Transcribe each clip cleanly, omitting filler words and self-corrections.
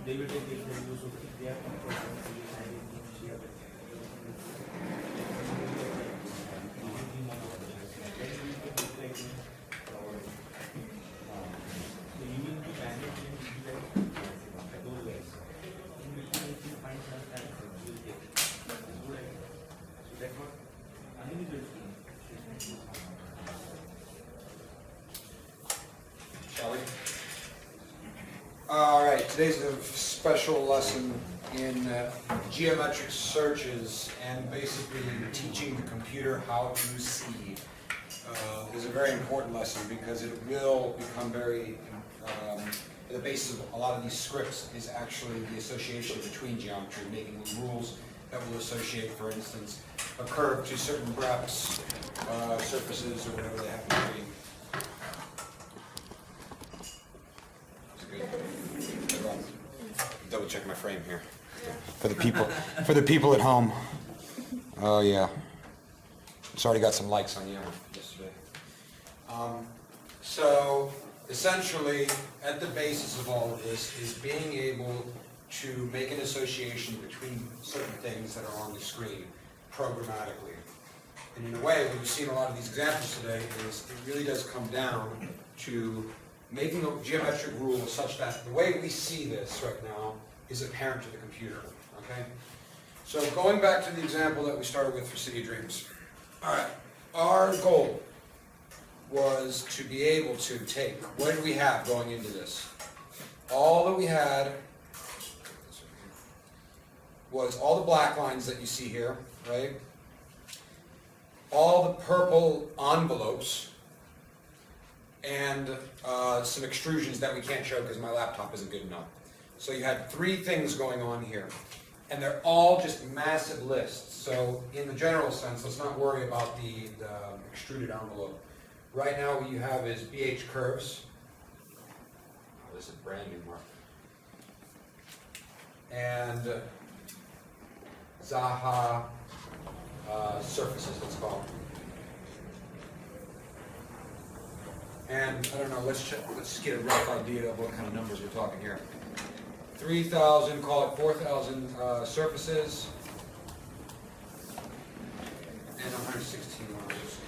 they will take it from you, so if they are comfortable, Shall we? All right, today's a special lesson in geometric searches and basically teaching the computer how to see. Is a very important lesson because it will become very, the basis of a lot of these scripts is actually the association between geometry, making rules that will associate, for instance, a curve to certain breps, surfaces, or whatever they happen to be. Double check my frame here for the people at home. Oh yeah, it's already got some likes on Yammer yesterday. So essentially, at the basis of all of this is being able to make an association between certain things that are on the screen programmatically. And in a way, what we've seen a lot of these examples today is it really does come down to making a geometric rule such that the way we see this right now is apparent to the computer, okay? So going back to the example that we started with for City of Dreams. All right, our goal was to be able to take, what did we have going into this? All that we had was all the black lines that you see here, right? All the purple envelopes, and some extrusions that we can't show because my laptop isn't good enough. So you had three things going on here, and they're all just massive lists. So in the general sense, let's not worry about the extruded envelope. Right now what you have is BH curves. Oh, this is brand new mark. And Zaha surfaces, let's call them. And I don't know, let's just get a rough idea of what kind of numbers we're talking here. 3,000, call it 4,000 surfaces, and 116 lines.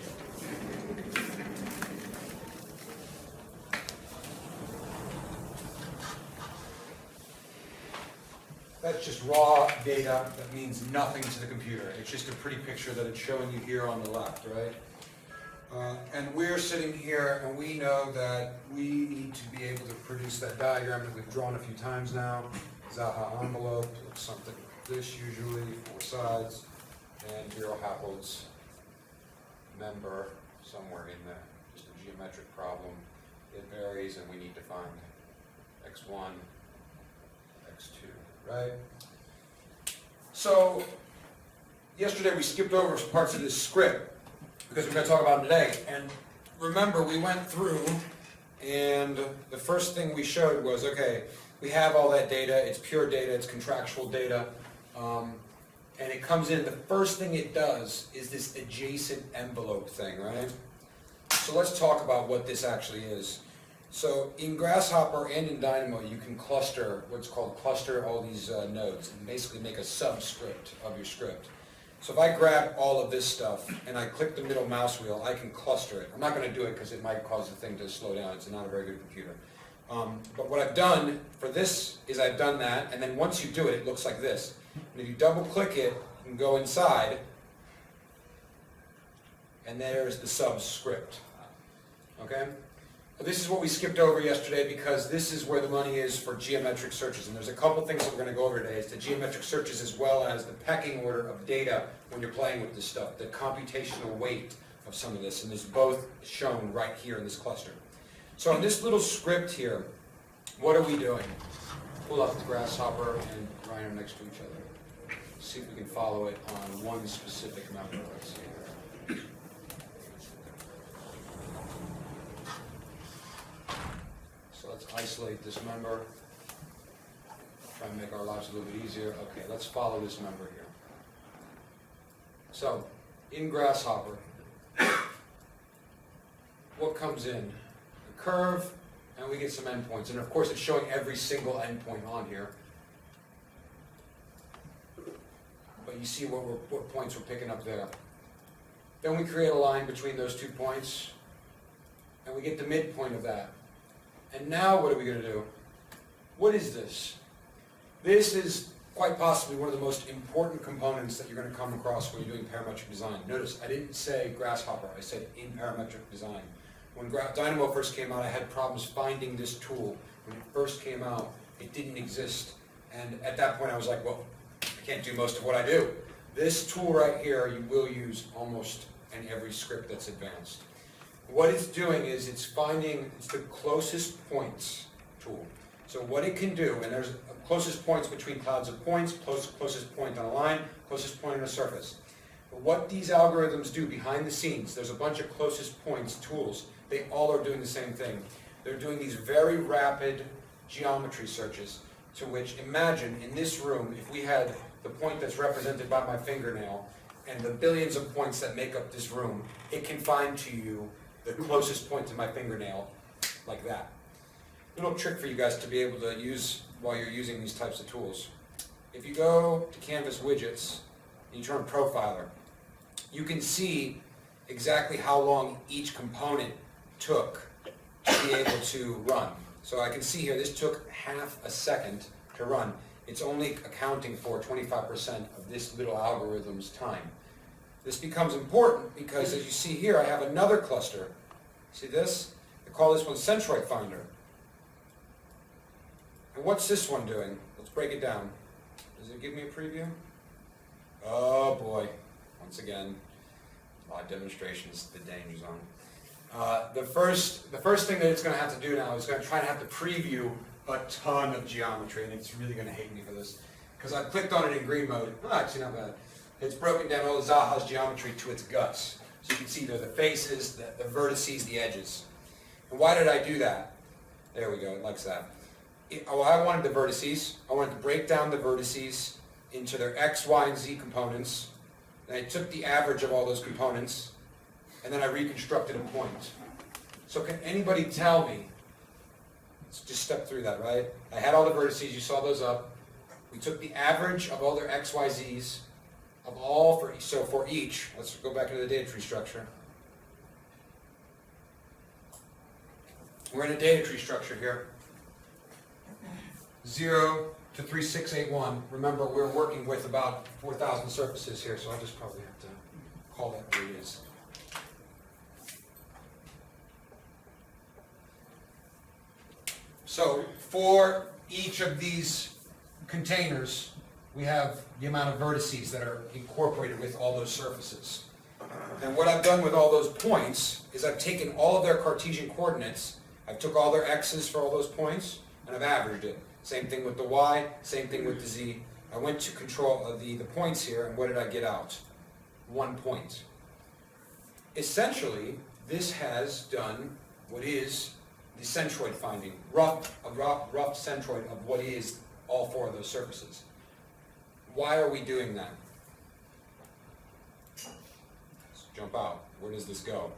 That's just raw data that means nothing to the computer. It's just a pretty picture that it's showing you here on the left, right? And we're sitting here and we know that we need to be able to produce that diagram that we've drawn a few times now. Zaha envelope looks something like this usually, 4 sides, and zero haploids member somewhere in there. Just a geometric problem. It varies and we need to find x1, x2, right? So yesterday we skipped over parts of this script because we're going to talk about it today. And remember, we went through, and the first thing we showed was, okay, we have all that data, it's pure data, it's contractual data, and it comes in, the first thing it does is this adjacent envelope thing, right? So let's talk about what this actually is. So in Grasshopper and in Dynamo, you can cluster, what's called cluster all these nodes, and basically make a subscript of your script. So if I grab all of this stuff and I click the middle mouse wheel, I can cluster it. I'm not going to do it because it might cause the thing to slow down. It's not a very good computer. But what I've done for this is I've done that, and then once you do it, it looks like this. And if you double click it and go inside, and there's the subscript. Okay? This is what we skipped over yesterday because this is where the money is for geometric searches. And there's a couple things that we're going to go over today. It's the geometric searches as well as the pecking order of data when you're playing with this stuff, the computational weight of some of this. And there's both shown right here in this cluster. So in this little script here, what are we doing? Pull up the Grasshopper and Rhino next to each other. See if we can follow it on one specific member. Let's see. Let's isolate this member, try and make our lives a little bit easier. Okay, let's follow this member here. So, in Grasshopper, what comes in? A curve, and we get some endpoints. And of course, it's showing every single endpoint on here. but you see what points we're picking up there. Then we create a line between those 2 points, and we get the midpoint of that. And now what are we going to do? What is this? This is quite possibly one of the most important components that you're going to come across when you're doing parametric design. Notice, I didn't say Grasshopper, I said in parametric design. When Dynamo first came out, I had problems finding this tool. When it first came out, it didn't exist. And at that point, I was like, well, I can't do most of what I do. This tool right here, you will use almost in every script that's advanced. What it's doing is it's the closest points tool. So what it can do, and there's closest points between clouds of points, closest point on a line, closest point on a surface. But what these algorithms do behind the scenes, there's a bunch of closest points tools. They all are doing the same thing. They're doing these very rapid geometry searches, to which, imagine in this room, if we had the point that's represented by my fingernail and the billions of points that make up this room, it can find to you the closest point to my fingernail like that. Little trick for you guys to be able to use while you're using these types of tools. If you go to Canvas Widgets and you turn Profiler, you can see exactly how long each component took to be able to run. So I can see here, this took half a second to run. It's only accounting for 25% of this little algorithm's time. This becomes important because, as you see here, I have another cluster. See this? I call this one Centroid Finder. And what's this one doing? Let's break it down. Does it give me a preview? Oh boy. Once again, live demonstrations, the danger zone. The first thing that it's going to have to do now is going to try to have to preview a ton of geometry, and it's really going to hate me for this, because I clicked on it in green mode. Oh, actually not bad. It's broken down all the Zaha's geometry to its guts. So you can see there the faces, the vertices, the edges. And why did I do that? There we go, it likes that. I wanted the vertices. I wanted to break down the vertices into their X, Y, and Z components. And I took the average of all those components, and then I reconstructed a point. So can anybody tell me, let's just step through that, right? I had all the vertices, you saw those up. We took the average of all their X, Y, Z's, of all so for each, let's go back into the data tree structure. We're in a data tree structure here. 0 to 3681. Remember, we're working with about 4,000 surfaces here, so I'll just probably have to call that what it is. So for each of these containers, we have the amount of vertices that are incorporated with all those surfaces. And what I've done with all those points is I've taken all of their Cartesian coordinates, I've took all their x's for all those points, and I've averaged it. Same thing with the y, same thing with the z. I went to control the points here, and what did I get out? 1 point. Essentially, this has done what is the centroid finding, a rough centroid of what is all 4 of those surfaces. Why are we doing that? Let's jump out. Where does this go?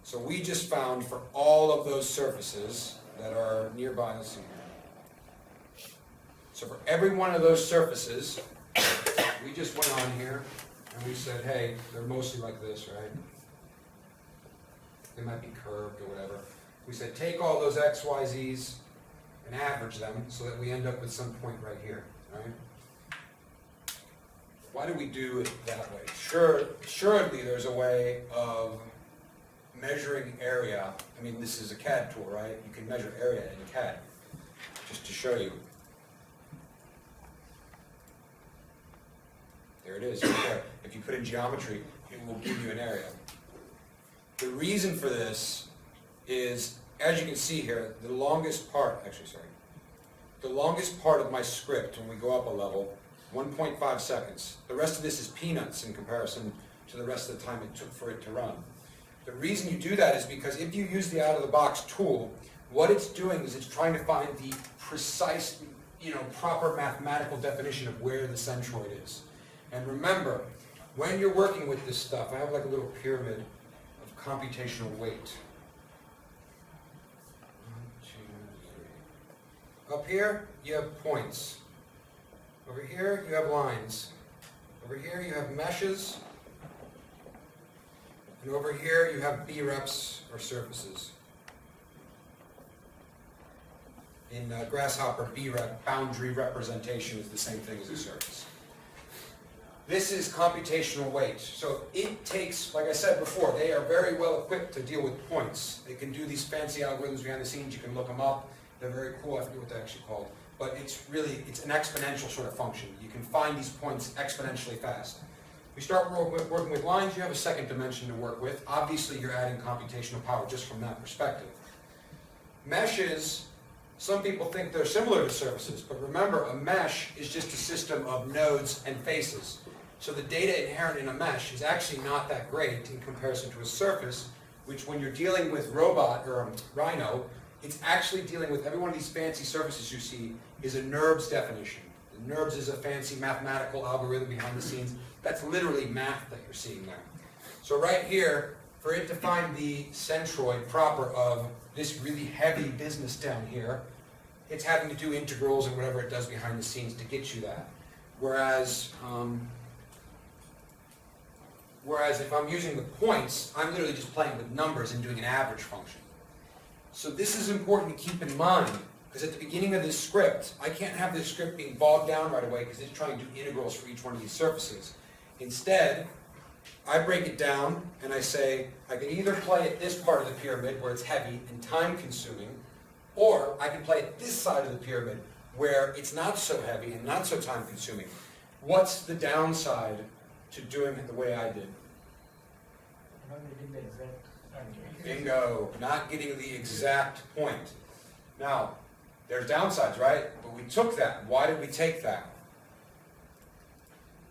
So we just found for all of those surfaces that are nearby, let's see here. So for every one of those surfaces, we just went on here and we said, hey, they're mostly like this, right? They might be curved or whatever. We said, take all those x, y, z's and average them so that we end up with some point right here, right? Why do we do it that way? Surely there's a way of measuring area. I mean, this is a CAD tool, right? You can measure area in CAD, just to show you. There it is, right there. If you put in geometry, it will give you an area. The reason for this is, as you can see here, the longest part of my script, when we go up a level, 1.5 seconds. The rest of this is peanuts in comparison to the rest of the time it took for it to run. The reason you do that is because if you use the out-of-the-box tool, what it's doing is it's trying to find the precise, proper mathematical definition of where the centroid is. And remember, when you're working with this stuff, I have like a little pyramid of computational weight. 1, 2, 3. Up here, you have points. Over here, you have lines. Over here you have meshes, and over here you have B-reps, or surfaces. In Grasshopper, B-rep, boundary representation, is the same thing as a surface. This is computational weight. So it takes, like I said before, they are very well equipped to deal with points. They can do these fancy algorithms behind the scenes. You can look them up. They're very cool. I forget what they're actually called. But it's an exponential sort of function. You can find these points exponentially fast. We start working with lines, you have a second dimension to work with. Obviously, you're adding computational power just from that perspective. Meshes, some people think they're similar to surfaces, but remember, a mesh is just a system of nodes and faces. So the data inherent in a mesh is actually not that great in comparison to a surface, which when you're dealing with robot or Rhino, it's actually dealing with every one of these fancy surfaces you see is a NURBS definition. The NURBS is a fancy mathematical algorithm behind the scenes. That's literally math that you're seeing there. So right here, for it to find the centroid proper of this really heavy business down here, it's having to do integrals and whatever it does behind the scenes to get you that. Whereas if I'm using the points, I'm literally just playing with numbers and doing an average function. So this is important to keep in mind, because at the beginning of this script, I can't have this script being bogged down right away because it's trying to do integrals for each one of these surfaces. Instead, I break it down and I say, I can either play at this part of the pyramid where it's heavy and time consuming, or I can play at this side of the pyramid where it's not so heavy and not so time consuming. What's the downside to doing it the way I did? Not getting the exact answer. Bingo, not getting the exact point. Now, there's downsides, right? But we took that. Why did we take that?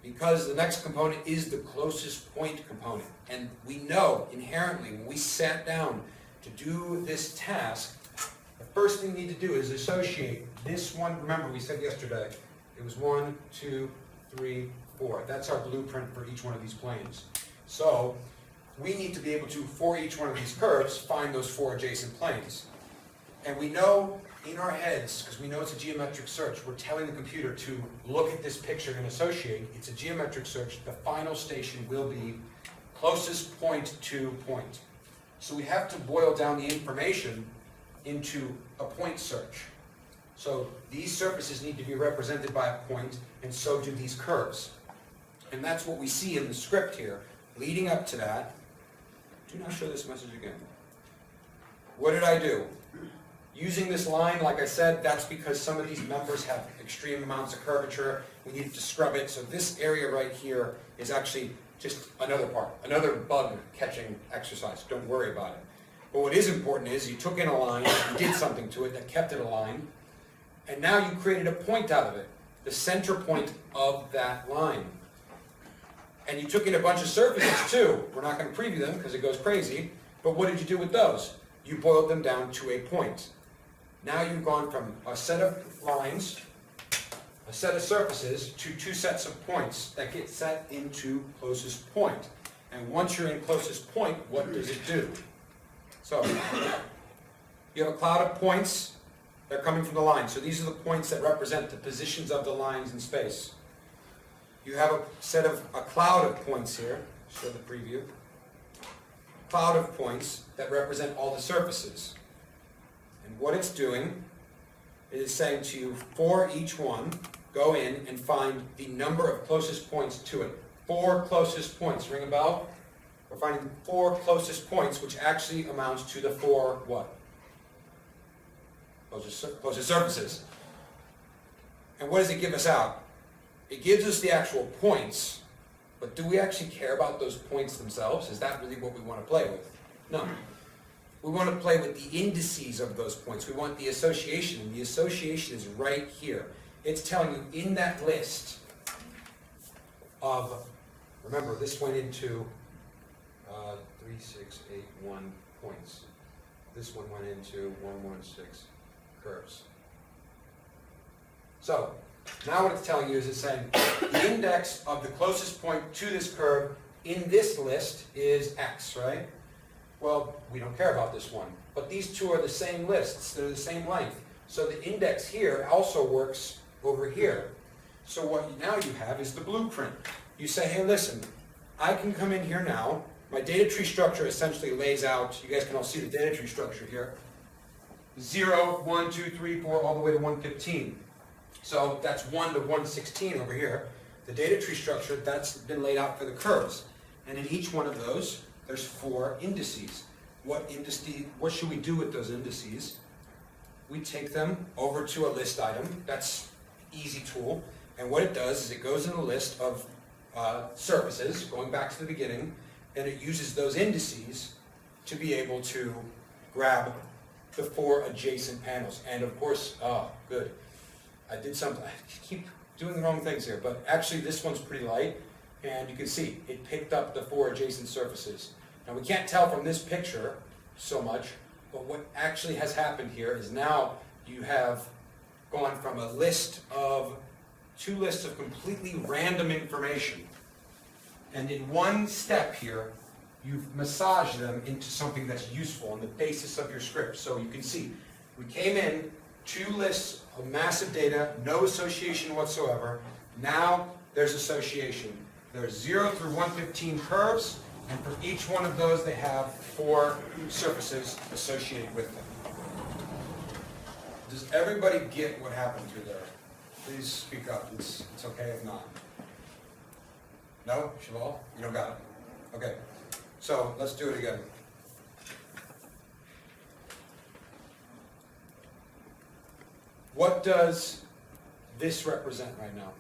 Because the next component is the closest point component. And we know inherently when we sat down to do this task, the first thing we need to do is associate this one. Remember, we said yesterday, it was 1, 2, 3, 4. That's our blueprint for each one of these planes. So we need to be able to, for each one of these curves, find those 4 adjacent planes. And we know in our heads, because we know it's a geometric search, we're telling the computer to look at this picture and associate. It's a geometric search. The final station will be closest point to point. So we have to boil down the information into a point search. So these surfaces need to be represented by a point, and so do these curves. And that's what we see in the script here. Leading up to that, do not show this message again. What did I do? Using this line, like I said, that's because some of these members have extreme amounts of curvature. We needed to scrub it. So this area right here is actually just another part, another bug catching exercise. Don't worry about it. But what is important is you took in a line, you did something to it that kept it aligned, and now you created a point out of it, the center point of that line. And you took in a bunch of surfaces too. We're not going to preview them because it goes crazy. But what did you do with those? You boiled them down to a point. Now you've gone from a set of lines, a set of surfaces, to 2 sets of points that get set into closest point. And once you're in closest point, what does it do? So, you have a cloud of points that are coming from the line. So these are the points that represent the positions of the lines in space. You have a cloud of points here, show the preview. Cloud of points that represent all the surfaces. And what it's doing is saying to you, for each one, go in and find the number of closest points to it. 4 closest points, ring a bell? We're finding 4 closest points, which actually amounts to the 4 what? Closest surfaces. And what does it give us out? It gives us the actual points, but do we actually care about those points themselves? Is that really what we want to play with? No. We want to play with the indices of those points. We want the association, and the association is right here. It's telling you in that list of, remember this went into 3, 6, 8, 1 points. This one went into 1, 1, 6 curves. So, now what it's telling you is it's saying the index of the closest point to this curve in this list is X, right? Well, we don't care about this one. But these 2 are the same lists. They're the same length. So the index here also works over here. So what now you have is the blueprint. you say, hey, listen, I can come in here now. My data tree structure essentially lays out, you guys can all see the data tree structure here. 0, 1, 2, 3, 4, all the way to 115. So that's 1 to 116 over here. The data tree structure, that's been laid out for the curves. And in each one of those, there's 4 indices. What should we do with those indices? We take them over to a list item. That's an easy tool. And what it does is it goes in a list of surfaces, going back to the beginning, and it uses those indices to be able to grab the 4 adjacent panels. And of course, good. I did something, I keep doing the wrong things here, but actually this one's pretty light, and you can see it picked up the 4 adjacent surfaces. Now we can't tell from this picture so much, but what actually has happened here is now you have gone from a list of 2 lists of completely random information, and in one step here, you've massaged them into something that's useful on the basis of your script. So you can see, we came in, 2 lists of massive data, no association whatsoever. Now there's association. There's 0 through 115 curves, and for each one of those they have 4 surfaces associated with them. Does everybody get what happened through there? Please speak up. It's okay if not. No? Shaval? You don't got it? Okay. So let's do it again. What does this represent right now?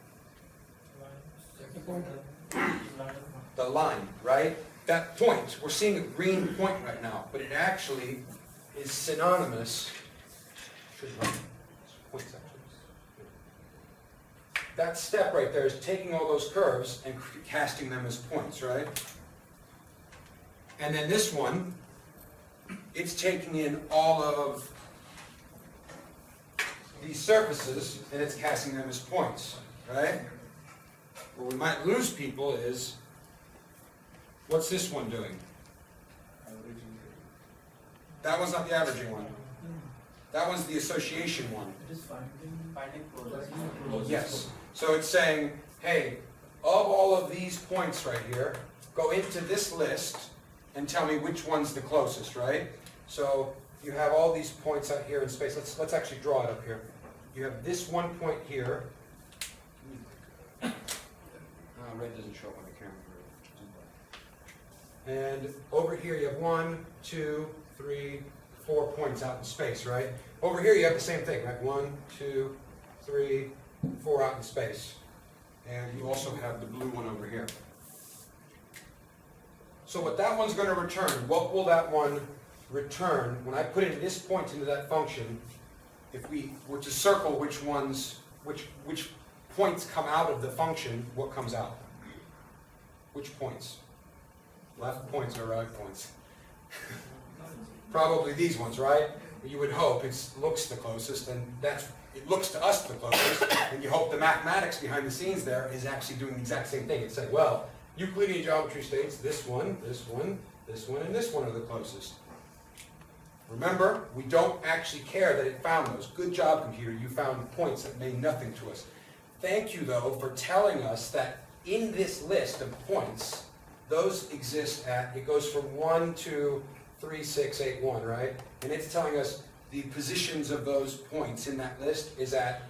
The line, right? That point. We're seeing a green point right now, but it actually is synonymous. That step right there is taking all those curves and casting them as points, right? And then this one, it's taking in all of these surfaces and it's casting them as points, right? Where we might lose people is, what's this one doing? That one's not the averaging one. That one's the association one. It is finding Yes. So it's saying, hey, of all of these points right here, go into this list and tell me which one's the closest, right? So you have all these points out here in space. Let's actually draw it up here. You have this one point here. Red doesn't show up on the camera. And over here you have 1, 2, 3, 4 points out in space, right? Over here you have the same thing, right? 1, 2, 3, 4 out in space. And you also have the blue one over here. So what that one's going to return, what will that one return when I put in this point into that function? If we were to circle which points come out of the function, what comes out? Which points? Left points or right points? Probably these ones, right? You would hope it looks the closest, and it looks to us the closest, and you hope the mathematics behind the scenes there is actually doing the exact same thing. It's saying, well, Euclidean geometry states this one, this one, this one, and this one are the closest. Remember, we don't actually care that it found those. Good job, computer. You found points that mean nothing to us. Thank you, though, for telling us that in this list of points, those exist at, it goes from 1, 2, 3, 6, 8, 1, right? And it's telling us the positions of those points in that list is at,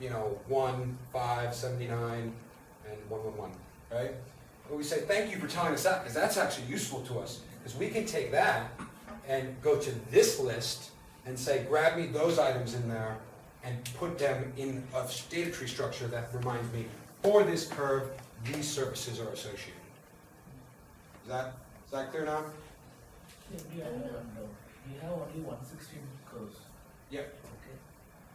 1, 5, 79, and 111, right? But we say, thank you for telling us that, because that's actually useful to us. Because we can take that and go to this list and say, grab me those items in there and put them in a data tree structure that reminds me, for this curve, these surfaces are associated. Is that clear now? Yeah, we have only 116 curves. Yeah. Okay.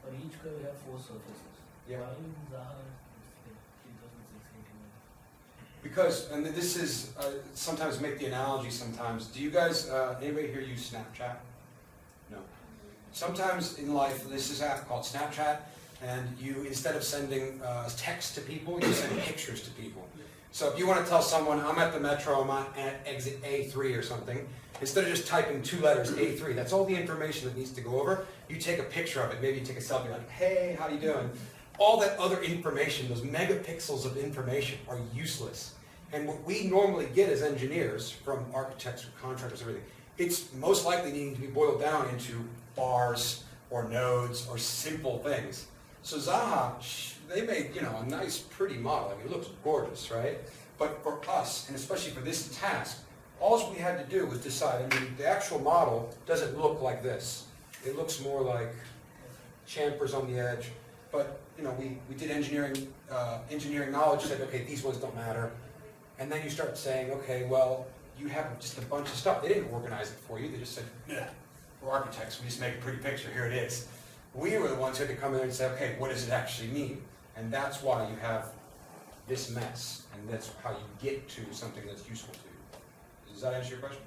For each curve we have 4 surfaces. Yeah. Why in Zaha it's like 3681? Because, and this is, sometimes make the analogy sometimes, do you guys, anybody here use Snapchat? No. Sometimes in life, this is an app called Snapchat, and you, instead of sending text to people, you send pictures to people. So if you want to tell someone, I'm at the metro, I'm at exit A3 or something, instead of just typing 2 letters, A3, that's all the information that needs to go over, you take a picture of it, maybe you take a selfie like, hey, how you doing? All that other information, those megapixels of information are useless. And what we normally get as engineers from architects or contractors, everything, it's most likely needing to be boiled down into bars or nodes or simple things. So Zaha, they made, a nice, pretty model. I mean, it looks gorgeous, right? But for us, and especially for this task, all we had to do was decide, the actual model doesn't look like this. It looks more like chamfers on the edge. But, we did engineering knowledge, said, okay, these ones don't matter. And then you start saying, okay, well, you have just a bunch of stuff. They didn't organize it for you. They just said, yeah, we're architects. We just make a pretty picture. Here it is. We were the ones who had to come in and say, okay, what does it actually mean? And that's why you have this mess. And that's how you get to something that's useful to you. Does that answer your question?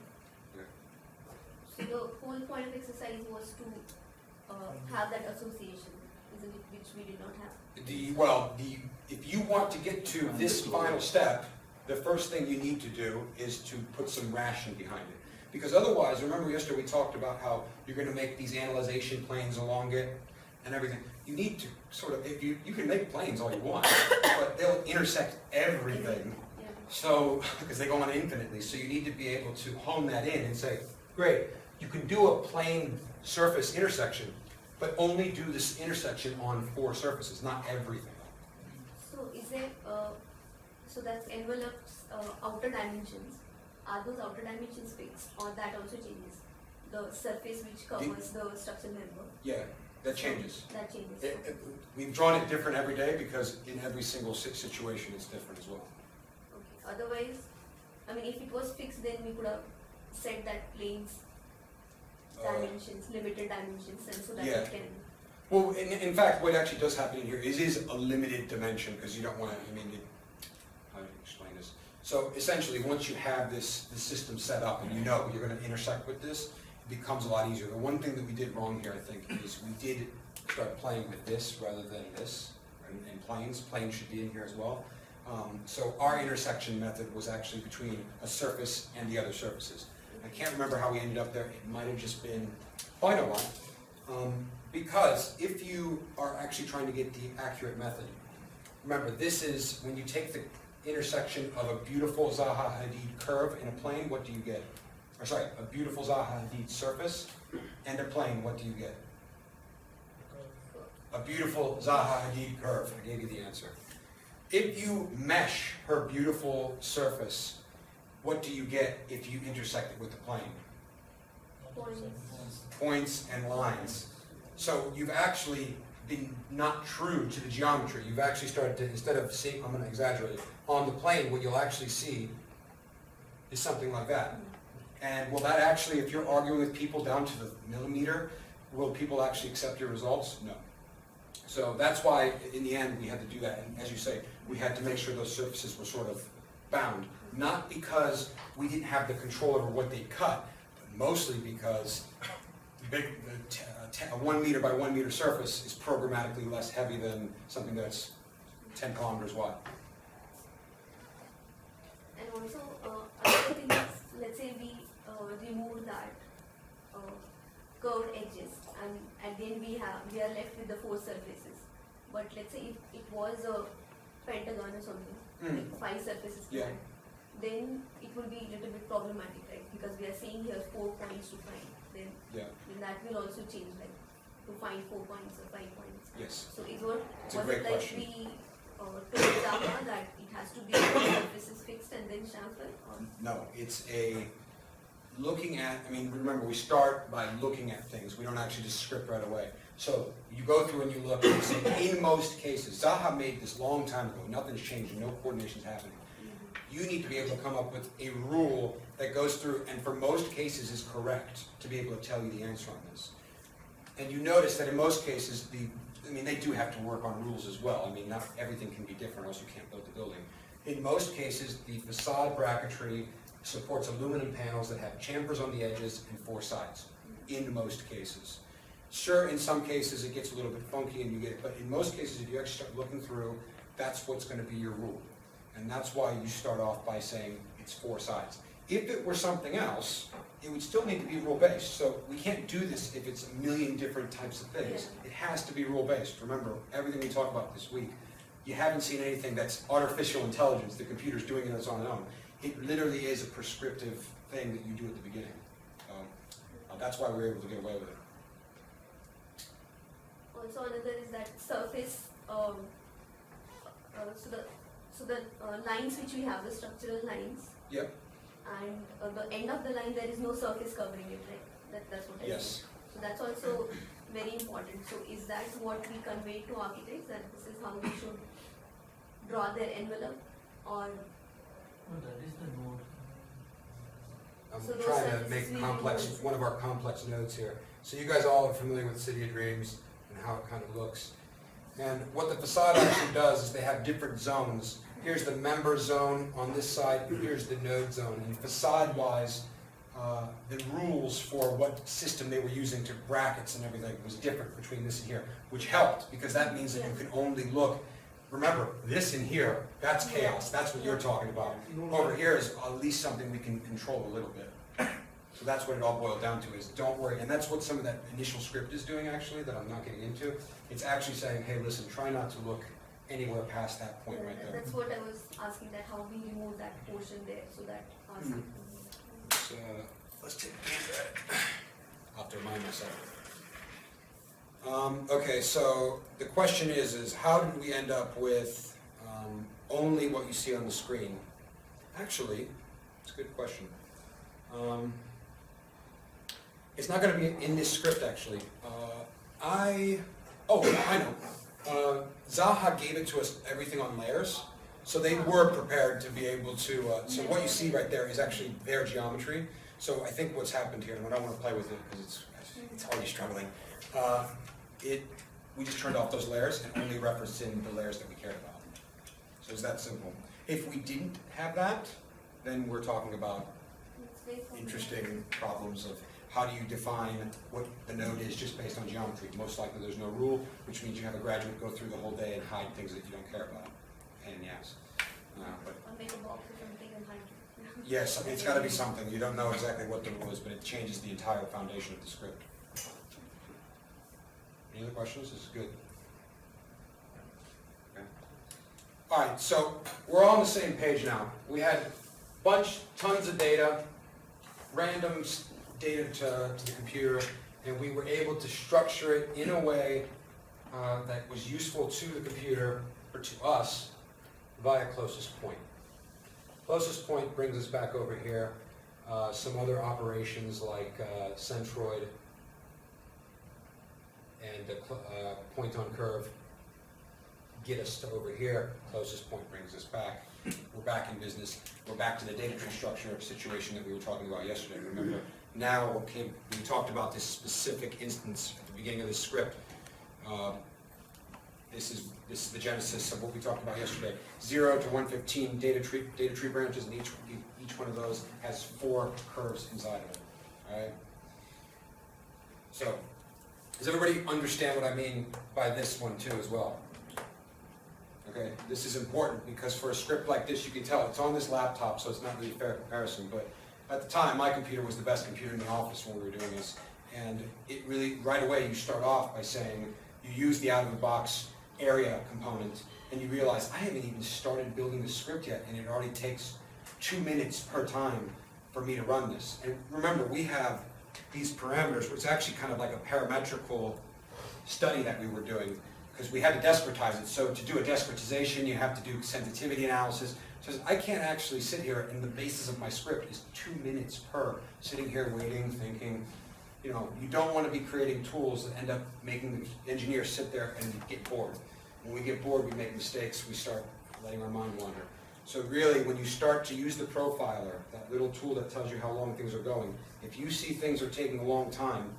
So the whole point of exercise was to have that association, isn't it, which we did not have? If you want to get to this final step, the first thing you need to do is to put some ration behind it. Because otherwise, remember yesterday we talked about how you're going to make these analyzation planes along it and everything. You need to sort of, you can make planes all you want, but they'll intersect everything. Yeah. So, because they go on infinitely, so you need to be able to hone that in and say, great, you can do a plane surface intersection, but only do this intersection on 4 surfaces, not everything. So is there, so that's envelopes outer dimensions. Are those outer dimensions fixed, or that also changes? The surface which covers the structural member? Yeah, that changes. That changes. We've drawn it different every day because in every single situation it's different as well. Okay. Otherwise, if it was fixed, then we could have set that plane's dimensions, limited dimensions, and so that Yeah. it can. Well, in fact, what actually does happen in here is a limited dimension because you don't want to, how do you explain this? So essentially, once you have this system set up and you're going to intersect with this, it becomes a lot easier. The one thing that we did wrong here, I think, is we did start playing with this rather than this, and planes. Planes should be in here as well. So our intersection method was actually between a surface and the other surfaces. I can't remember how we ended up there. It might have just been, oh, I know why. Because if you are actually trying to get the accurate method, remember, this is when you take the intersection of a beautiful Zaha Hadid curve in a plane, what do you get? Or sorry, a beautiful Zaha Hadid surface and a plane, what do you get? A beautiful Zaha Hadid curve. I gave you the answer. If you mesh her beautiful surface, what do you get if you intersect it with the plane? Points and lines. So you've actually been not true to the geometry. You've actually started to, instead of seeing, I'm going to exaggerate, on the plane, what you'll actually see is something like that. And will that actually, if you're arguing with people down to the millimeter, will people actually accept your results? No. So that's why, in the end, we had to do that. And as you say, we had to make sure those surfaces were sort of bound. Not because we didn't have the control over what they cut, but mostly because a 1 meter by 1 meter surface is programmatically less heavy than something that's 10 kilometers wide. And also, another thing is, let's say we remove that curved edges, and then we are left with the 4 surfaces. But let's say if it was a pentagon or something, like 5 surfaces, Yeah. then it will be a little bit problematic, right? Because we are saying here 4 points to find. Then that will also change, like to find 4 points or 5 points. Yes. So It's a was great it like question. we told Java that it has to be surfaces fixed and then chamfer? No, it's a looking at, remember, we start by looking at things. We don't actually just script right away. So you go through and you look and you say, in most cases, Zaha made this long time ago, nothing's changing, no coordination's happening. You need to be able to come up with a rule that goes through and for most cases is correct to be able to tell you the answer on this. And you notice that in most cases, they do have to work on rules as well. Not everything can be different, else you can't build the building. In most cases, the facade bracketry supports aluminum panels that have chamfers on the edges and 4 sides, in most cases. Sure, in some cases it gets a little bit funky and you get it, but in most cases, if you actually start looking through, that's what's going to be your rule. And that's why you start off by saying it's 4 sides. If it were something else, it would still need to be rule-based. So we can't do this if it's a million different types of things. It has to be rule-based. Remember, everything we talk about this week, you haven't seen anything that's artificial intelligence, the computer's doing it on its own. It literally is a prescriptive thing that you do at the beginning. That's why we were able to get away with it. Also another is that surface, so the lines which we have, the structural lines, Yep. and the end of the line there is no surface covering it, right? That's what I Yes. see. So that's also very important. So is that what we convey to architects, that this is how we should draw their envelope, or No, that is the node. I'm So those trying to surfaces make we complex, remove. one of our complex nodes here. So you guys all are familiar with City of Dreams and how it kind of looks. And what the facade actually does is they have different zones. Here's the member zone on this side, here's the node zone. And facade-wise, the rules for what system they were using to brackets and everything was different between this and here, which helped because that means that you can only look. Remember, this in here, that's chaos. That's what you're talking about. Over here is at least something we can control a little bit. So that's what it all boiled down to is don't worry. And that's what some of that initial script is doing actually that I'm not getting into. It's actually saying, hey, listen, try not to look anywhere past that point right there. that's what I was asking, that how we remove that portion there, so that So let's take a peek at it. I'll have to remind myself. Okay, so the question is how did we end up with only what you see on the screen? Actually, it's a good question. It's not going to be in this script, actually. I know. Zaha gave it to us everything on layers, so they were prepared to be able to, so what you see right there is actually their geometry. So I think what's happened here, and I don't want to play with it because it's already struggling, we just turned off those layers and only referenced in the layers that we cared about. So it's that simple. If we didn't have that, then we're talking about interesting problems of how do you define what the node is just based on geometry. Most likely there's no rule, which means you have a graduate go through the whole day and hide things that you don't care about. Pain in the ass. But or make a box or something and hide it. yes, I mean, it's got to be something. You don't know exactly what the rule is, but it changes the entire foundation of the script. Any other questions? This is good. Okay. All right, so we're all on the same page now. We had tons of data, random data to the computer, and we were able to structure it in a way that was useful to the computer, or to us, via closest point. Closest point brings us back over here. Some other operations like Centroid and point on curve get us to over here. Closest point brings us back. We're back in business. We're back to the data tree structure situation that we were talking about yesterday. Remember, now we talked about this specific instance at the beginning of this script. This is the genesis of what we talked about yesterday. 0 to 115 data tree branches, and each one of those has 4 curves inside of it. All right. So, does everybody understand what I mean by this one too as well? Okay, this is important because for a script like this, you can tell it's on this laptop, so it's not really a fair comparison. But at the time, my computer was the best computer in the office when we were doing this, and it really right away you start off by saying you use the out-of-the-box area component, and you realize I haven't even started building the script yet, and it already takes 2 minutes per time for me to run this. And remember, we have these parameters, which is actually kind of like a parametrical study that we were doing, because we had to discretize it. So to do a discretization, you have to do sensitivity analysis. So I can't actually sit here, and the basis of my script is 2 minutes per, sitting here waiting, thinking. You know, you don't want to be creating tools that end up making the engineer sit there and get bored. When we get bored, we make mistakes, we start letting our mind wander. So really, when you start to use the profiler, that little tool that tells you how long things are going, if you see things are taking a long time,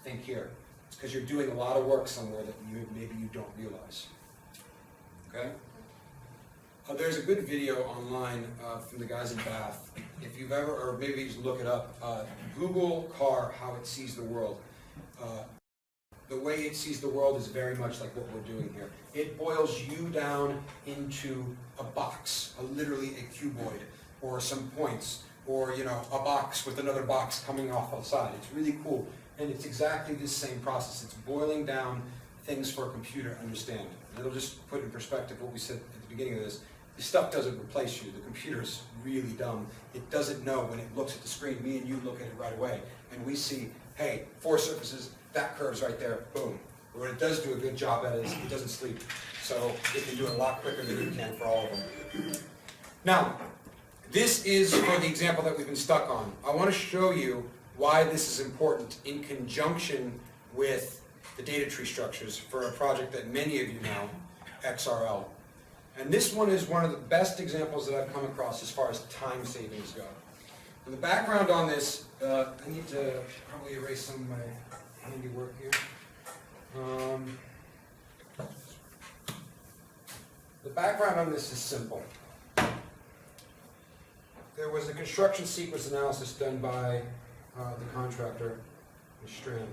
think here. It's because you're doing a lot of work somewhere that maybe you don't realize. Okay? There's a good video online from the guys in Bath. If you've ever, or maybe just look it up, Google car, how it sees the world. The way it sees the world is very much like what we're doing here. It boils you down into a box, literally a cuboid, or some points, or a box with another box coming off the side. It's really cool, and it's exactly the same process. It's boiling down things for a computer to understand. And it'll just put in perspective what we said at the beginning of this. This stuff doesn't replace you. The computer's really dumb. It doesn't know when it looks at the screen. Me and you look at it right away. And we see, hey, 4 surfaces, that curve's right there, boom. But what it does do a good job at is it doesn't sleep. So it can do it a lot quicker than you can for all of them. Now, this is for the example that we've been stuck on. I want to show you why this is important in conjunction with the data tree structures for a project that many of you know, XRL. And this one is one of the best examples that I've come across as far as time savings go. And the background on this, I need to probably erase some of my handiwork here. The background on this is simple. There was a construction sequence analysis done by the contractor, Strand.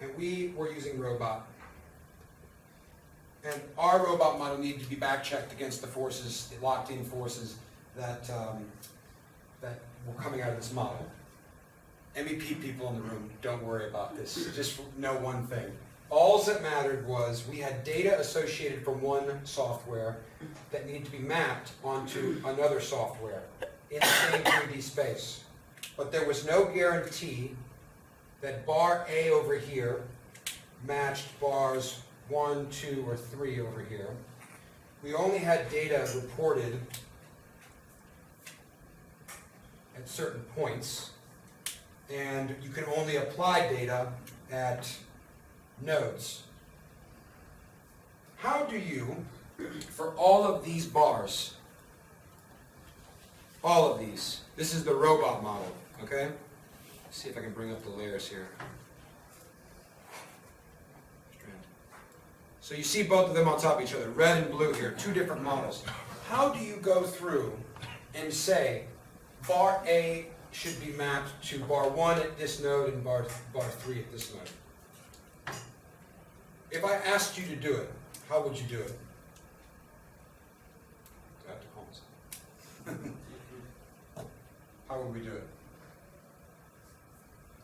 And we were using robot. And our robot model needed to be back-checked against the forces, the locked-in forces that were coming out of this model. MEP people in the room, don't worry about this. Just know one thing. All that mattered was we had data associated from one software that needed to be mapped onto another software in the same 3D space. But there was no guarantee that bar A over here matched bars 1, 2, or 3 over here. We only had data reported at certain points, and you can only apply data at nodes. How do you, for all of these bars, all of these, this is the robot model, okay? Let's see if I can bring up the layers here. So you see both of them on top of each other, red and blue here, 2 different models. How do you go through and say bar A should be mapped to bar 1 at this node and bar 3 at this node? If I asked you to do it, how would you do it? Do I have to call myself? How would we do it?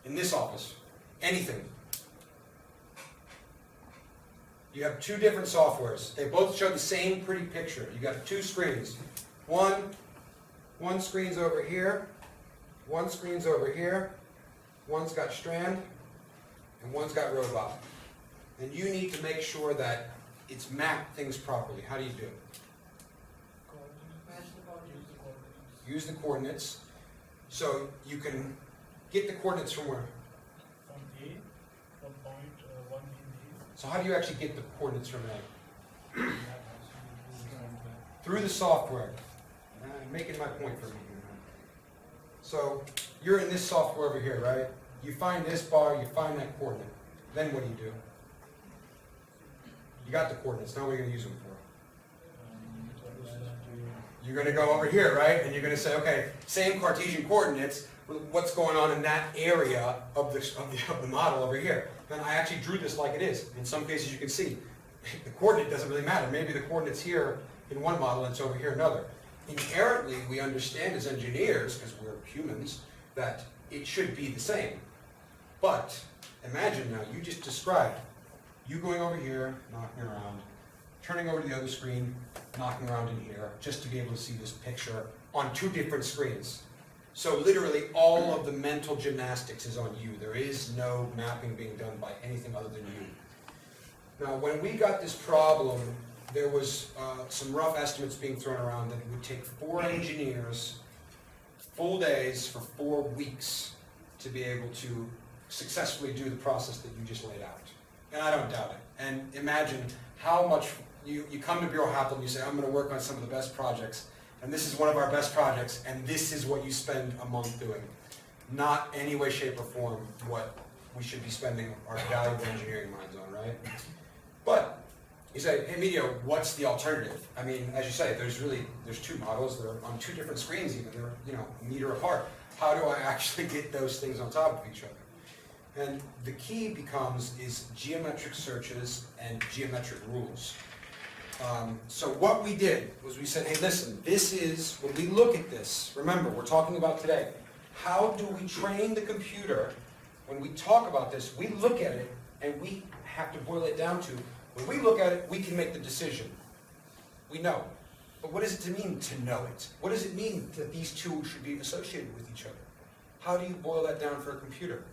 In this office, anything. You have 2 different softwares. They both show the same pretty picture. You got 2 screens. One screen's over here, one screen's over here, one's got Strand, and one's got Robot. And you need to make sure that it's mapped things properly. How do you do it? Use the coordinates. So you can get the coordinates from where? From A, from point 1 in A. So how do you actually get the coordinates from A? Through the software. Making my point for me here. So you're in this software over here, right? You find this bar, you find that coordinate. Then what do? You got the coordinates, now what are you going to use them for? You're going to go over here, right? And you're going to say, okay, same Cartesian coordinates, what's going on in that area of the model over here? And I actually drew this like it is. In some cases you can see, the coordinate doesn't really matter. Maybe the coordinate's here in one model and it's over here in another. Inherently, we understand as engineers, because we're humans, that it should be the same. But imagine now, you just described you going over here, knocking around, turning over to the other screen, knocking around in here, just to be able to see this picture on 2 different screens. So literally all of the mental gymnastics is on you. There is no mapping being done by anything other than you. Now, when we got this problem, there was some rough estimates being thrown around that it would take 4 engineers, full days for 4 weeks to be able to successfully do the process that you just laid out. And I don't doubt it. And imagine how much, you come to Bureau Happel and you say, I'm going to work on some of the best projects, and this is one of our best projects, and this is what you spend a month doing. Not any way, shape, or form what we should be spending our valuable engineering minds on, right? But you say, hey, Medio, what's the alternative? I mean, as you say, there's 2 models. They're on 2 different screens even. They're, a meter apart. How do I actually get those things on top of each other? And the key is geometric searches and geometric rules. So what we did was we said, hey, listen, this is, when we look at this, remember, we're talking about today, how do we train the computer when we talk about this, we look at it and we have to boil it down to, when we look at it, we can make the decision. We know. But what does it mean to know it? What does it mean that these two should be associated with each other? How do you boil that down for a computer?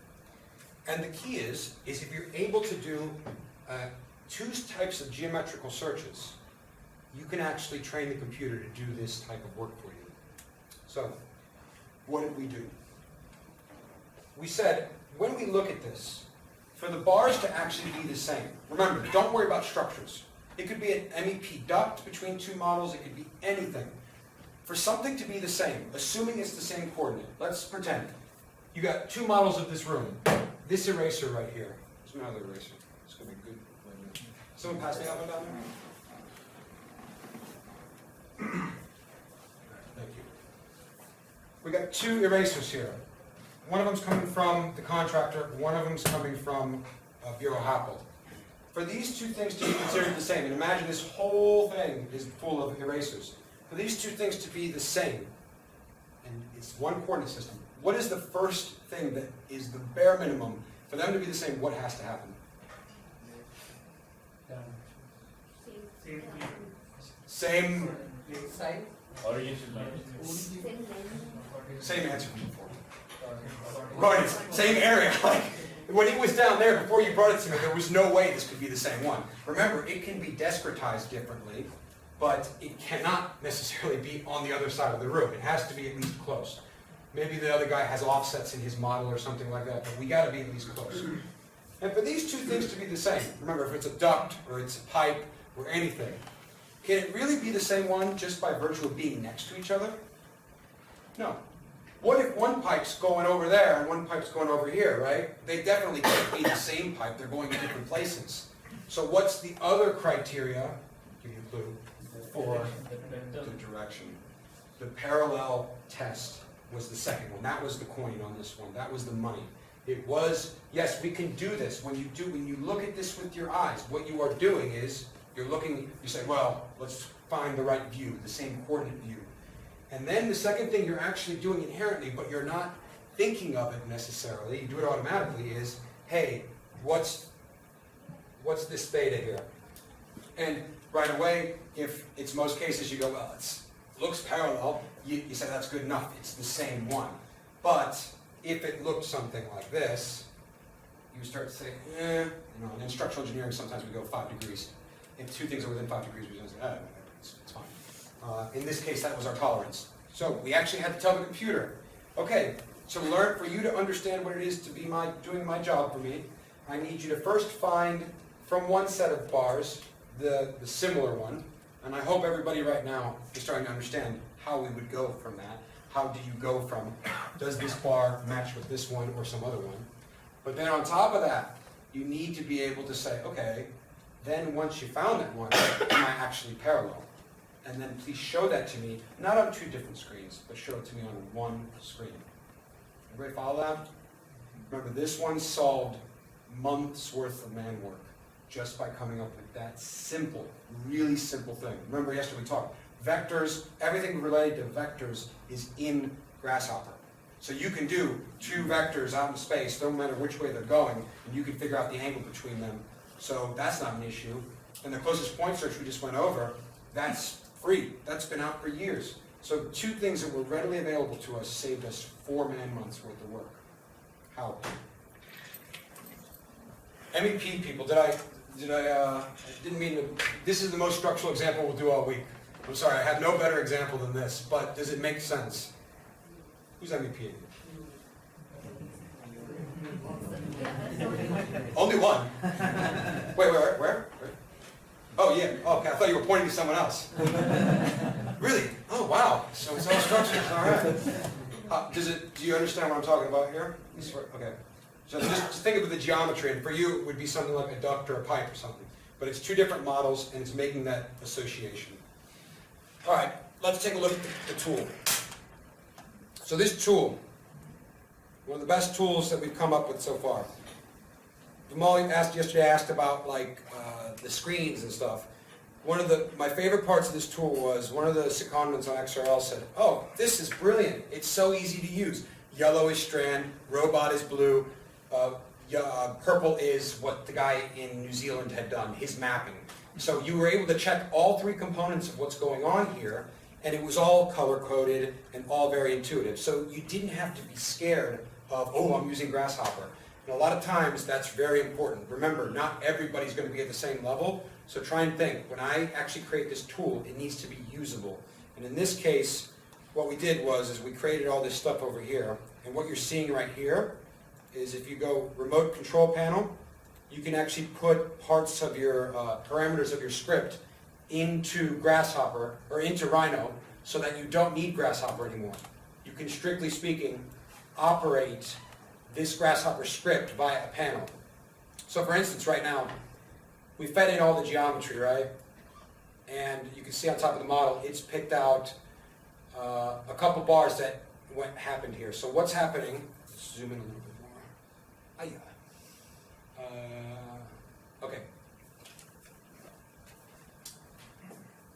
And the key is if you're able to do two types of geometrical searches, you can actually train the computer to do this type of work for you. So, what did we do? We said, when we look at this, for the bars to actually be the same, remember, don't worry about structures. It could be an MEP duct between two models, it could be anything. For something to be the same, assuming it's the same coordinate, let's pretend. You got two models of this room. This eraser right here. There's another eraser. It's going to be good. Someone pass me that one down there? Thank you. We got two erasers here. One of them's coming from the contractor, one of them's coming from Bureau Happold. For these two things to be considered the same, and imagine this whole thing is full of erasers. For these two things to be the same, and it's one coordinate system, what is the first thing that is the bare minimum? For them to be the same, what has to happen? Same Side. Origin. Same answer from before. Right, same area. Like, when it was down there, before you brought it to me, there was no way this could be the same one. Remember, it can be discretized differently, but it cannot necessarily be on the other side of the room. It has to be at least close. Maybe the other guy has offsets in his model or something like that, but we got to be at least close. And for these two things to be the same, remember, if it's a duct or it's a pipe or anything, can it really be the same one just by virtue of being next to each other? No. What if one pipe's going over there and one pipe's going over here, right? They definitely can't be the same pipe. They're going to different places. So what's the other criteria, give you a clue, for the direction? The parallel test was the second one. That was the coin on this one. That was the money. It was, yes, we can do this. When you look at this with your eyes, what you are doing is, you're looking, you say, well, let's find the right view, the same coordinate view. And then the second thing you're actually doing inherently, but you're not thinking of it necessarily, you do it automatically, is, hey, what's this theta here? And right away, if it's most cases, you go, well, it looks parallel, you say that's good enough, it's the same one. But if it looked something like this, you start to say, in structural engineering, sometimes we go 5 degrees. If two things are within 5 degrees, we just say, it's fine. In this case, that was our tolerance. So we actually had to tell the computer, okay, so for you to understand what it is to be doing my job for me, I need you to first find from one set of bars the similar one, and I hope everybody right now is starting to understand how we would go from that. How do you go from, does this bar match with this one or some other one? But then on top of that, you need to be able to say, okay, then once you found that one, am I actually parallel? And then please show that to me, not on 2 different screens, but show it to me on one screen. Everybody follow that? Remember, this one solved months worth of man work just by coming up with that simple, really simple thing. Remember yesterday we talked, vectors, everything related to vectors is in Grasshopper. So you can do 2 vectors out in space, no matter which way they're going, and you can figure out the angle between them. So that's not an issue. And the closest point search we just went over, that's free. That's been out for years. So 2 things that were readily available to us saved us 4 man-months worth of work. How? MEP people, I didn't mean to, this is the most structural example we'll do all week. I'm sorry, I have no better example than this, but does it make sense? Who's MEP? Only one? Wait, where? Oh, yeah. Oh, okay. I thought you were pointing to someone else. Really? Oh, wow. So it's all structures. All right. Do you understand what I'm talking about here? Okay. So just think of the geometry, and for you, it would be something like a duct or a pipe or something. But it's 2 different models, and it's making that association. All right. Let's take a look at the tool. So this tool, one of the best tools that we've come up with so far. Jamal yesterday asked about the screens and stuff. One of my favorite parts of this tool was one of the secondments on XRL said, oh, this is brilliant. It's so easy to use. Yellow is strand, robot is blue. purple is what the guy in New Zealand had done, his mapping. So you were able to check all three components of what's going on here, and it was all color-coded and all very intuitive. So you didn't have to be scared of, oh, I'm using Grasshopper. And a lot of times that's very important. Remember, not everybody's going to be at the same level, so try and think, when I actually create this tool, it needs to be usable. And in this case, what we did was we created all this stuff over here, and what you're seeing right here is if you go remote control panel, you can actually put parts of your parameters of your script into Grasshopper or into Rhino so that you don't need Grasshopper anymore. You can, strictly speaking, operate this Grasshopper script via a panel. So for instance, right now, we fed in all the geometry, right? And you can see on top of the model, it's picked out a couple bars that happened here. So what's happening, let's zoom in a little bit more. Okay.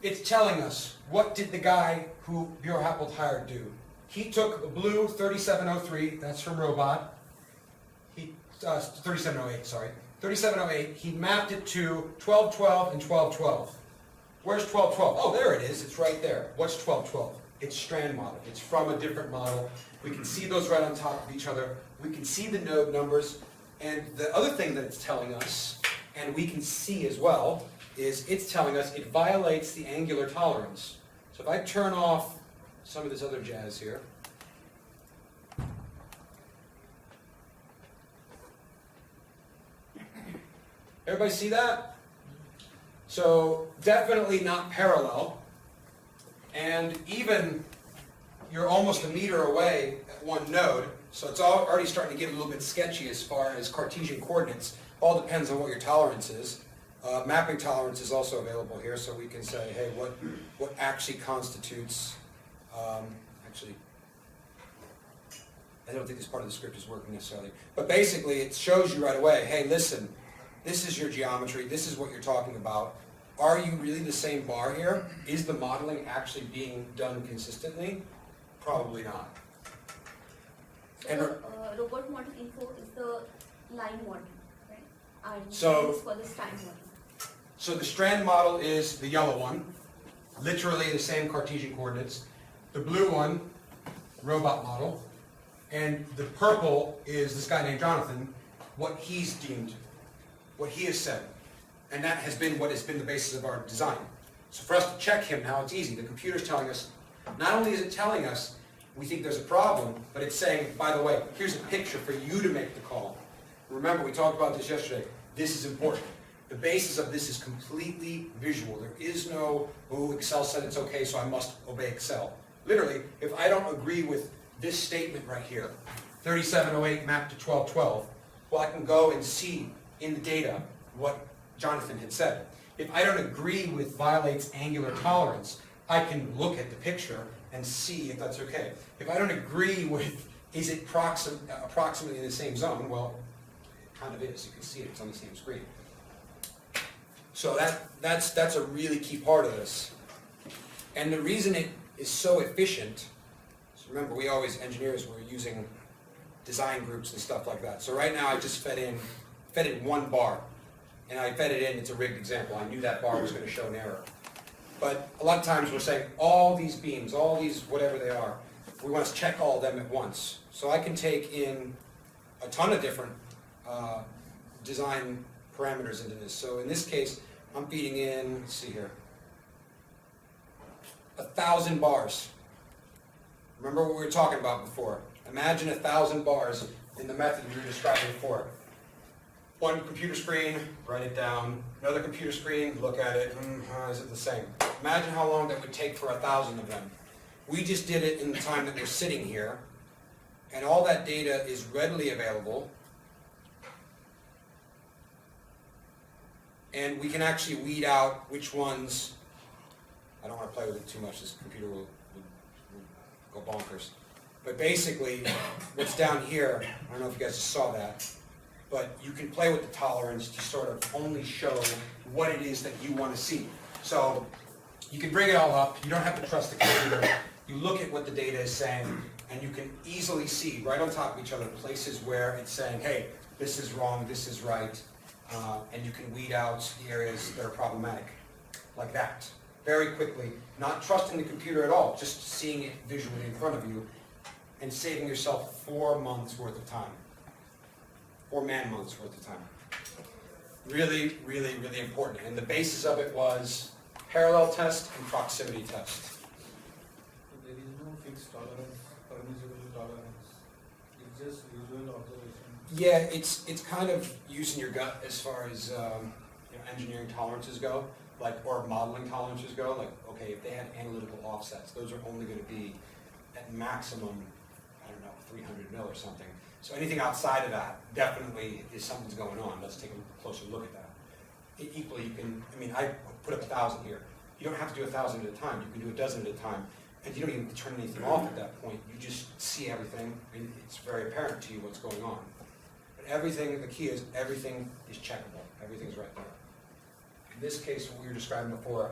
It's telling us, what did the guy who Bureau Happold hired do? He took the blue 3703, that's from Robot. 3708, sorry. 3708, he mapped it to 1212 and 1212. Where's 1212? Oh, there it is, it's right there. What's 1212? It's strand model. It's from a different model. We can see those right on top of each other. We can see the node numbers. And the other thing that it's telling us, and we can see as well, is it's telling us it violates the angular tolerance. So if I turn off some of this other jazz here, everybody see that? So definitely not parallel. And even you're almost a meter away at one node, so it's already starting to get a little bit sketchy as far as Cartesian coordinates. All depends on what your tolerance is. Mapping tolerance is also available here, so we can say, hey, what actually constitutes, actually, I don't think this part of the script is working necessarily, but basically it shows you right away, hey, listen, this is your geometry, this is what you're talking about. Are you really the same bar here? Is the modeling actually being done consistently? Probably not. And robot model info is the line model, right? And so, this is for the strand model. So the strand model is the yellow one, literally the same Cartesian coordinates. The blue one, robot model. And the purple is this guy named Jonathan, what he's deemed, what he has said. And that has been what has been the basis of our design. So for us to check him now, it's easy. The computer's telling us, not only is it telling us we think there's a problem, but it's saying, by the way, here's a picture for you to make the call. Remember, we talked about this yesterday. This is important. The basis of this is completely visual. There is no, oh, Excel said it's okay, so I must obey Excel. Literally, if I don't agree with this statement right here, 3708 mapped to 1212, well, I can go and see in the data what Jonathan had said. If I don't agree with violates angular tolerance, I can look at the picture and see if that's okay. If I don't agree with is it approximately in the same zone, well, it kind of is. You can see it. It's on the same screen. So that's a really key part of this. And the reason it is so efficient, so remember we always, engineers, we're using design groups and stuff like that. So right now I just fed in one bar. And I fed it in, it's a rigged example. I knew that bar was going to show an error. But a lot of times we're saying all these beams, all these whatever they are, we want to check all of them at once. So I can take in a ton of different design parameters into this. So in this case, I'm feeding in, let's see here, 1,000 bars. Remember what we were talking about before. Imagine 1,000 bars in the method we were describing before. One computer screen, write it down. Another computer screen, look at it. Is it the same? Imagine how long that would take for 1,000 of them. We just did it in the time that we're sitting here, and all that data is readily available. And we can actually weed out which ones, I don't want to play with it too much, this computer will go bonkers. But basically, what's down here, I don't know if you guys just saw that, but you can play with the tolerance to sort of only show what it is that you want to see. So you can bring it all up. You don't have to trust the computer. You look at what the data is saying, and you can easily see right on top of each other places where it's saying, hey, this is wrong, this is right, and you can weed out the areas that are problematic, like that. Very quickly, not trusting the computer at all, just seeing it visually in front of you, and saving yourself 4 months worth of time. 4 man-months worth of time. Really, really, really important. And the basis of it was parallel test and proximity test. There is no fixed tolerance, permissible tolerance. It's just visual observation. Yeah, it's kind of using your gut as far as engineering tolerances go, or modeling tolerances go. Like, okay, if they had analytical offsets, those are only going to be at maximum, I don't know, 300 mil or something. So anything outside of that definitely is something's going on. Let's take a closer look at that. Equally, you can, I put up 1,000 here. You don't have to do 1,000 at a time. You can do a dozen at a time. And you don't even turn anything off at that point. You just see everything, and it's very apparent to you what's going on. But everything, the key is everything is checkable. Everything's right there. In this case, what we were describing before,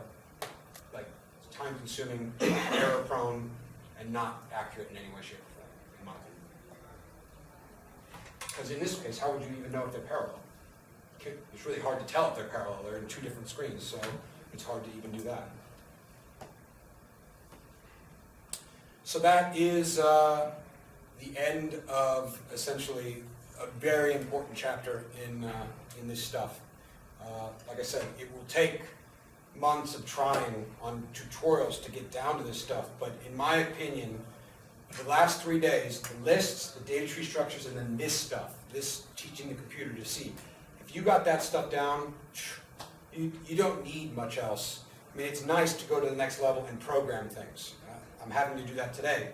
like time-consuming, error-prone, and not accurate in any way, shape, or form, in my opinion. Because in this case, how would you even know if they're parallel? It's really hard to tell if they're parallel. They're in 2 different screens, so it's hard to even do that. So that is the end of essentially a very important chapter in this stuff. Like I said, it will take months of trying on tutorials to get down to this stuff, but in my opinion, the last 3 days, the lists, the data tree structures, and then this stuff, this teaching the computer to see. If you got that stuff down, you don't need much else. It's nice to go to the next level and program things. I'm having to do that today.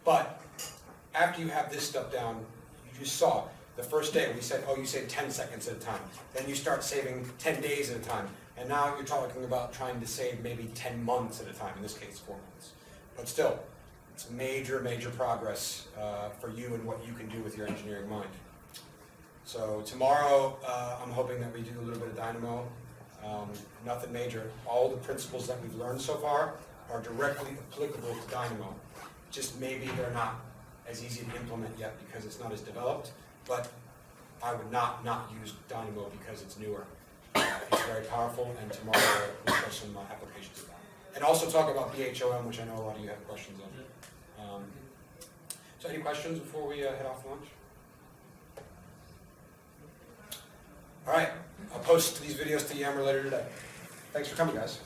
But after you have this stuff down, you just saw the first day we said, oh, you save 10 seconds at a time. Then you start saving 10 days at a time. And now you're talking about trying to save maybe 10 months at a time, in this case 4 months. But still, it's major, major progress for you and what you can do with your engineering mind. So tomorrow, I'm hoping that we do a little bit of Dynamo. Nothing major. All the principles that we've learned so far are directly applicable to Dynamo. Just maybe they're not as easy to implement yet because it's not as developed, but I would not use Dynamo because it's newer. It's very powerful, and tomorrow we'll show some applications of that. And also talk about BHOM, which I know a lot of you have questions on. So any questions before we head off lunch? All right, I'll post these videos to Yammer later today. Thanks for coming, guys.